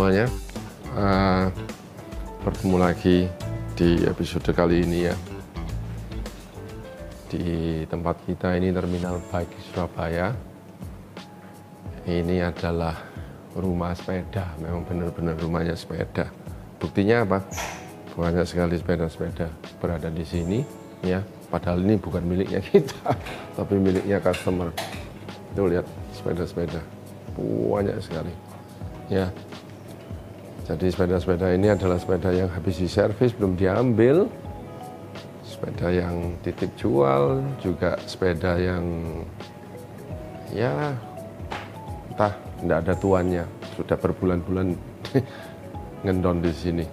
semuanya, bertemu lagi di episode kali ini ya. Di tempat kita ini Terminal Bike Surabaya. Ini adalah rumah sepeda, memang benar-benar rumahnya sepeda. Buktinya apa? Banyak sekali sepeda-sepeda berada di sini ya. Padahal ini bukan miliknya kita, tapi miliknya customer. Tuh lihat sepeda-sepeda, banyak sekali ya. Jadi sepeda-sepeda ini adalah sepeda yang habis diservis, belum diambil, sepeda yang titip jual, juga sepeda yang ya entah, tidak ada tuannya, sudah berbulan-bulan ngendon di sini.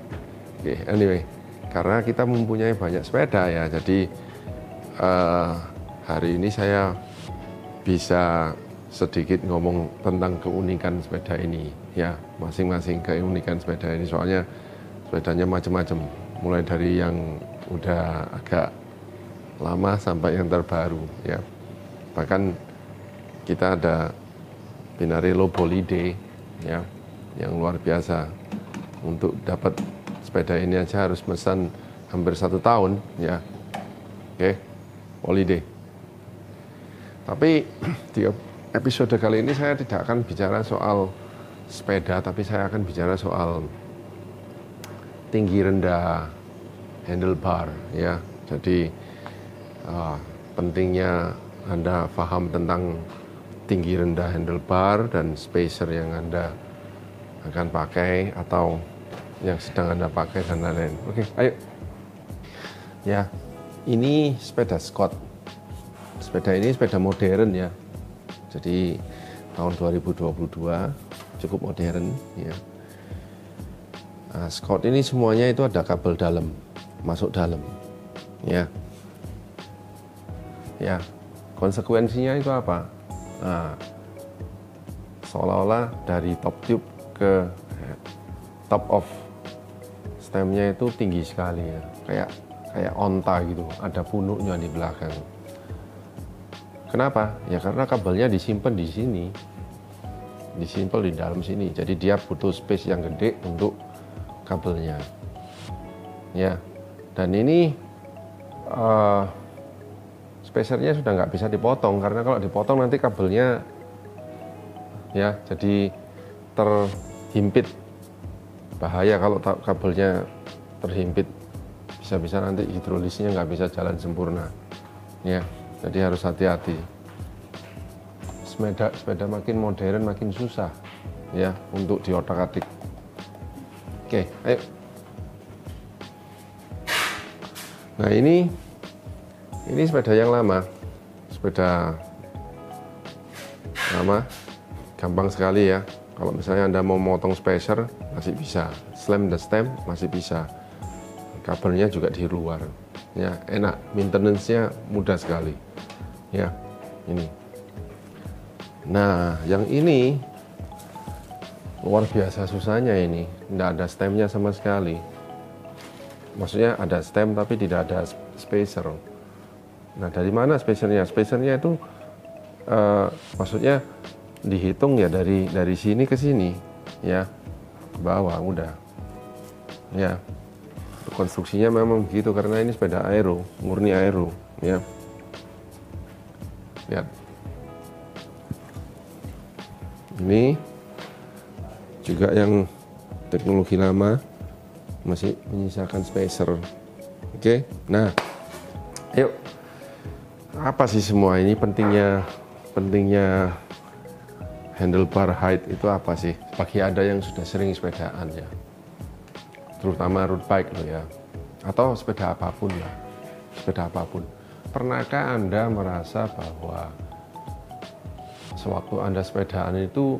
Oke, anyway, karena kita mempunyai banyak sepeda ya, jadi hari ini saya bisa sedikit ngomong tentang keunikan sepeda ini ya, masing-masing keunikan sepeda ini, soalnya sepedanya macam-macam, mulai dari yang udah agak lama sampai yang terbaru ya. Bahkan kita ada Pinarello Bolide ya, yang luar biasa. Untuk dapat sepeda ini aja harus pesan hampir 1 tahun ya. Oke, Bolide. Tapi di episode kali ini saya tidak akan bicara soal sepeda, tapi saya akan bicara soal tinggi rendah handlebar ya. Jadi pentingnya Anda paham tentang tinggi rendah handlebar dan spacer yang Anda akan pakai atau yang sedang Anda pakai dan lain-lain. Oke, ayo. Ya, ini sepeda Scott. Sepeda ini sepeda modern ya. Jadi tahun 2022 cukup modern ya. Nah, Scott ini semuanya itu ada kabel dalam, masuk dalam ya. Ya, konsekuensinya itu apa? Nah, seolah-olah dari top tube ke top of stemnya itu tinggi sekali ya, kayak onta gitu, ada punuknya di belakang. Kenapa? Ya karena kabelnya disimpan di sini, disimpan di dalam sini, jadi dia butuh space yang gede untuk kabelnya ya. Dan ini spacernya sudah nggak bisa dipotong, karena kalau dipotong nanti kabelnya ya jadi terhimpit. Bahaya kalau kabelnya terhimpit, bisa-bisa nanti hidrolisnya nggak bisa jalan sempurna ya. Jadi harus hati-hati. Sepeda makin modern makin susah ya untuk diotak-atik. Oke, ayo. Nah ini sepeda yang lama, sepeda lama, gampang sekali ya. Kalau misalnya Anda mau motong spacer masih bisa, slam the stem masih bisa, kabelnya juga di luar, ya enak, maintenance-nya mudah sekali, ya ini. Nah yang ini luar biasa susahnya ini, tidak ada stemnya sama sekali. Maksudnya ada stem tapi tidak ada spacer. Nah dari mana spacernya? Spacernya itu maksudnya dihitung ya dari sini ke sini ya, ke bawah udah ya. Konstruksinya memang begitu karena ini sepeda aero, murni aero ya. Lihat ini juga yang teknologi lama, masih menyisakan spacer. Oke, nah yuk, apa sih semua ini pentingnya handlebar height itu apa sih? Bagi Anda yang sudah sering sepedaan ya, terutama road bike loh ya, atau sepeda apapun lah, sepeda apapun. Pernahkah Anda merasa bahwa sewaktu Anda sepedaan itu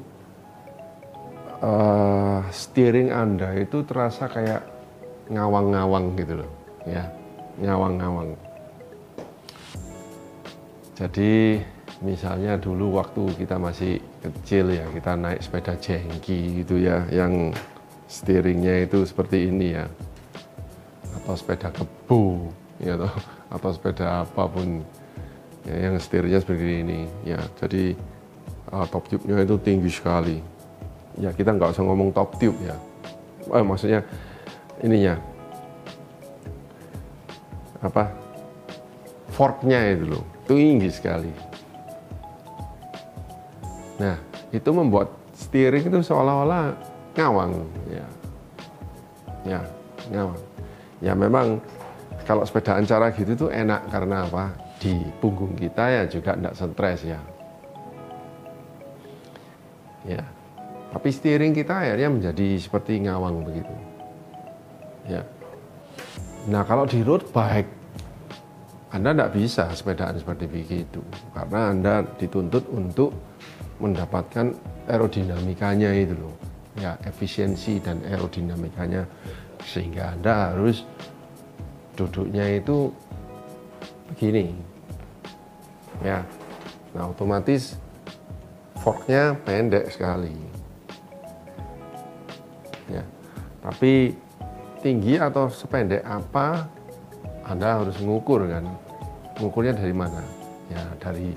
steering Anda itu terasa kayak ngawang-ngawang gitu loh ya, ngawang-ngawang. Jadi misalnya dulu waktu kita masih kecil ya, kita naik sepeda jengki gitu ya, yang steeringnya itu seperti ini ya, atau sepeda kebo ya, atau sepeda apapun ya, yang setirnya seperti ini ya. Jadi top tube-nya itu tinggi sekali ya kita nggak usah ngomong top tube ya, maksudnya ininya apa, forknya itu loh tinggi sekali. Nah itu membuat steering itu seolah-olah ngawang ya ngawang. Ya memang kalau sepedaan cara gitu tuh enak karena apa, di punggung kita ya juga tidak stres ya. Ya, tapi steering kita akhirnya menjadi seperti ngawang begitu. Ya. Nah kalau di road bike Anda tidak bisa sepedaan seperti begitu karena Anda dituntut untuk mendapatkan aerodinamikanya itu loh, ya efisiensi dan aerodinamikanya, sehingga Anda harus duduknya itu begini, ya. Nah otomatis forknya pendek sekali, ya. Tapi tinggi atau sependek apa Anda harus mengukur kan, mengukurnya dari mana? Ya dari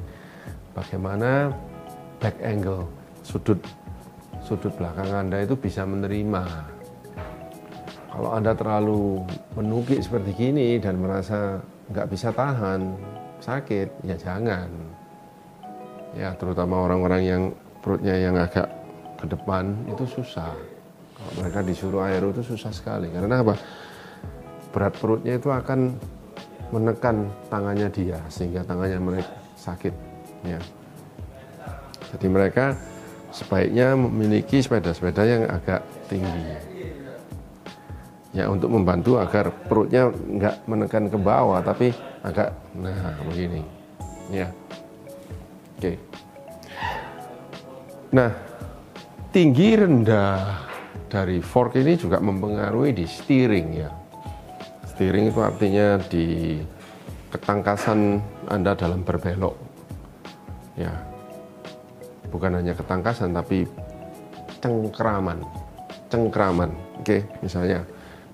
bagaimana back angle, sudut belakang Anda itu bisa menerima. Kalau Anda terlalu menukik seperti gini dan merasa nggak bisa tahan, sakit, ya jangan. Ya terutama orang-orang yang perutnya yang agak ke depan itu susah. Kalau mereka disuruh aero itu susah sekali. Karena apa? Berat perutnya itu akan menekan tangannya dia sehingga tangannya mereka sakit. Ya. Jadi mereka sebaiknya memiliki sepeda-sepeda yang agak tinggi. Ya untuk membantu agar perutnya nggak menekan ke bawah tapi agak begini. Ya. Oke. Nah, tinggi rendah dari fork ini juga mempengaruhi di steering ya. Steering itu artinya di ketangkasan Anda dalam berbelok. Ya. Bukan hanya ketangkasan tapi cengkraman. Oke, misalnya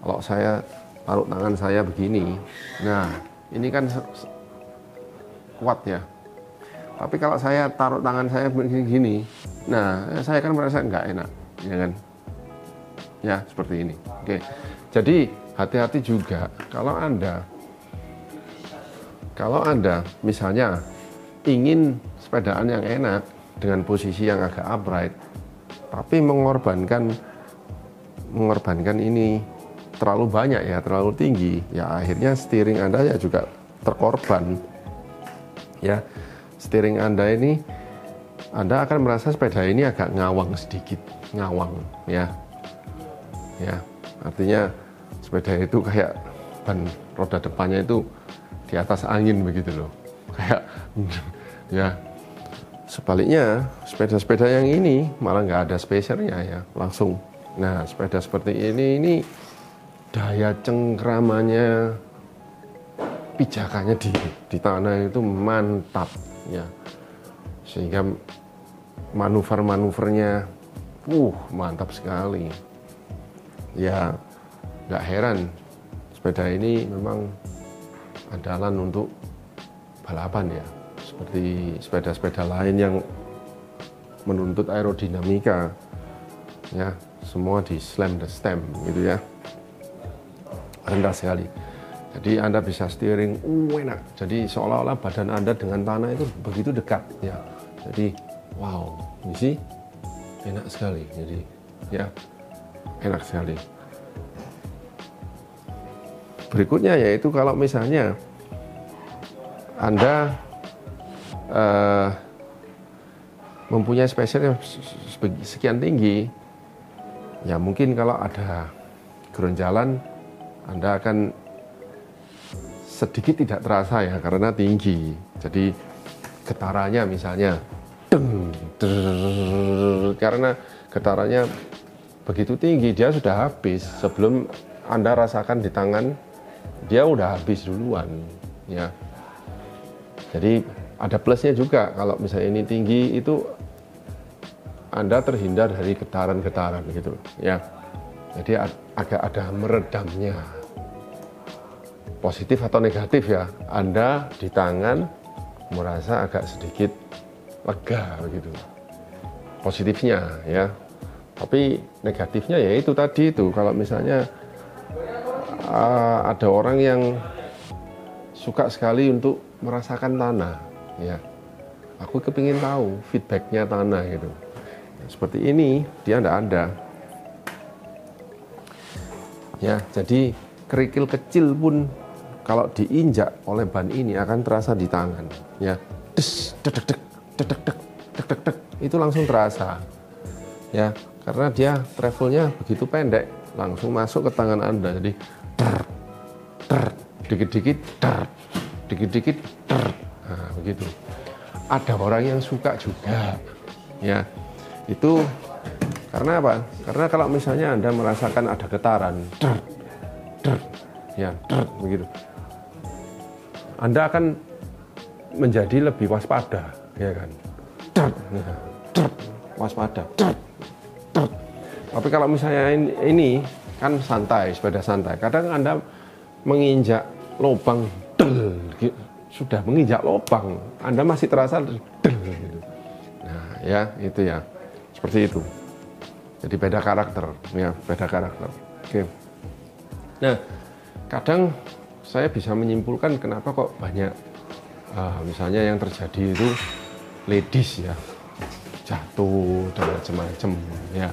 kalau saya taruh tangan saya begini, nah ini kan kuat ya. Tapi kalau saya taruh tangan saya begini, nah saya kan merasa nggak enak, ya kan? Ya seperti ini. Oke, jadi hati-hati juga kalau Anda misalnya ingin sepedaan yang enak dengan posisi yang agak upright, tapi mengorbankan ini terlalu banyak ya, terlalu tinggi, ya akhirnya steering Anda ya juga terkorban. Ya, steering Anda ini, Anda akan merasa sepeda ini agak ngawang sedikit, ya. Ya, artinya sepeda itu kayak ban roda depannya itu di atas angin begitu loh. Kayak ya. Sebaliknya, sepeda-sepeda yang ini malah nggak ada spacernya ya, langsung. Nah, sepeda seperti ini daya cengkramannya, pijakannya di tanah itu mantap ya, sehingga manuvernya mantap sekali ya. Nggak heran sepeda ini memang andalan untuk balapan ya, seperti sepeda-sepeda lain yang menuntut aerodinamika ya, semua di slam the stem gitu ya, rendah sekali. Jadi Anda bisa steering enak, jadi seolah-olah badan Anda dengan tanah itu begitu dekat ya. Jadi wow, ini enak sekali, jadi ya enak sekali. Berikutnya yaitu kalau misalnya Anda mempunyai spacer yang sekian tinggi, ya mungkin kalau ada geronjalan Anda akan sedikit tidak terasa ya karena tinggi. Jadi getarannya misalnya karena getarannya begitu tinggi, dia sudah habis sebelum Anda rasakan di tangan, dia udah habis duluan ya. Jadi ada plusnya juga kalau misalnya ini tinggi, itu Anda terhindar dari getaran-getaran gitu ya. Jadi agak ada meredamnya, positif atau negatif ya. Anda di tangan merasa agak sedikit lega begitu, positifnya ya. Tapi negatifnya ya itu tadi itu, kalau misalnya ada orang yang suka sekali untuk merasakan tanah, ya. Aku kepingin tahu feedbacknya tanah gitu. Seperti ini dia tidak ada. Ya, jadi kerikil kecil pun kalau diinjak oleh ban ini akan terasa di tangan. Ya, des, dedek, dedek, dedek, dedek, dedek, dedek, itu langsung terasa. Ya, karena dia travelnya begitu pendek, langsung masuk ke tangan Anda. Jadi, dikit-dikit, dikit-dikit, nah begitu. Ada orang yang suka juga, ya. Itu karena apa? Karena kalau misalnya Anda merasakan ada getaran, ya, begitu, Anda akan menjadi lebih waspada, ya kan? Waspada. Tapi kalau misalnya ini kan santai, sepeda santai. Kadang Anda menginjak lubang, sudah menginjak lubang, Anda masih terasa gitu. Nah, ya itu ya, seperti itu. Jadi beda karakter, ya, beda karakter. Oke. Nah, kadang saya bisa menyimpulkan kenapa kok banyak, misalnya yang terjadi itu ladies ya, jatuh dan macam-macam, ya.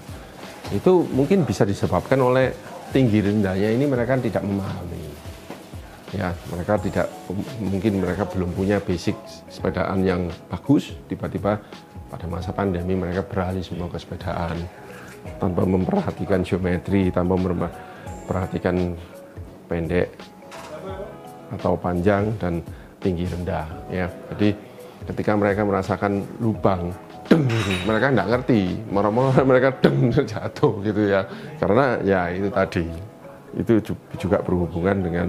Itu mungkin bisa disebabkan oleh tinggi rendahnya ini, mereka tidak memahami. Ya, mereka tidak, mungkin mereka belum punya basic sepedaan yang bagus. Tiba-tiba pada masa pandemi mereka beralih semua ke sepedaan tanpa memperhatikan geometri, tanpa memperhatikan pendek atau panjang dan tinggi rendah, ya. Jadi ketika mereka merasakan lubang, mereka nggak ngerti, marah-marah mereka jatuh gitu ya, karena ya itu tadi, itu juga berhubungan dengan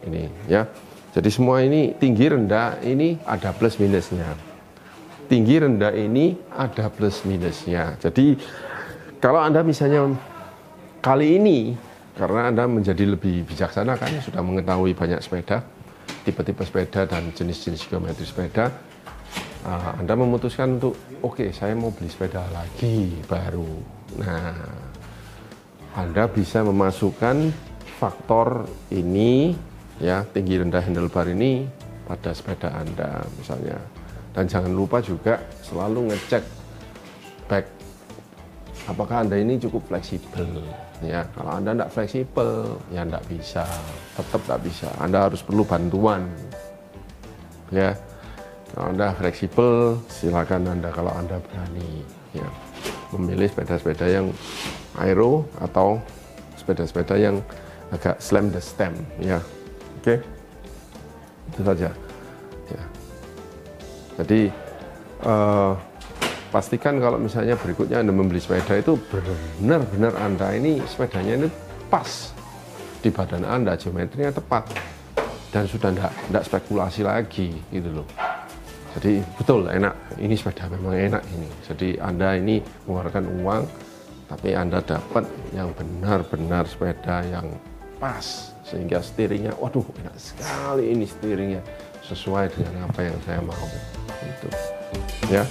ini, ya. Jadi semua ini tinggi rendah ini ada plus minusnya. Tinggi rendah ini ada plus minusnya. Jadi kalau Anda misalnya kali ini, karena Anda menjadi lebih bijaksana kan, sudah mengetahui banyak sepeda, tipe-tipe sepeda dan jenis-jenis geometri sepeda, Anda memutuskan untuk oke, saya mau beli sepeda lagi baru. Nah, Anda bisa memasukkan faktor ini, ya, tinggi rendah handlebar ini pada sepeda Anda misalnya. Dan jangan lupa juga selalu ngecek back, apakah Anda ini cukup fleksibel, ya. Kalau Anda tidak fleksibel, ya tidak bisa, tetap tidak bisa, Anda harus perlu bantuan, ya. Kalau Anda fleksibel, silakan Anda, kalau Anda berani, ya, memilih sepeda-sepeda yang aero atau sepeda-sepeda yang agak slam the stem, ya. Oke, itu saja. Ya. Jadi pastikan kalau misalnya berikutnya Anda membeli sepeda itu benar-benar Anda ini sepedanya ini pas di badan Anda, geometrinya tepat, dan sudah tidak spekulasi lagi, gitu loh. Jadi betul enak, ini sepeda memang enak ini. Jadi Anda ini mengeluarkan uang, tapi Anda dapat yang benar-benar sepeda yang pas, sehingga steeringnya, waduh enak sekali ini steeringnya, sesuai dengan apa yang saya mau, itu ya.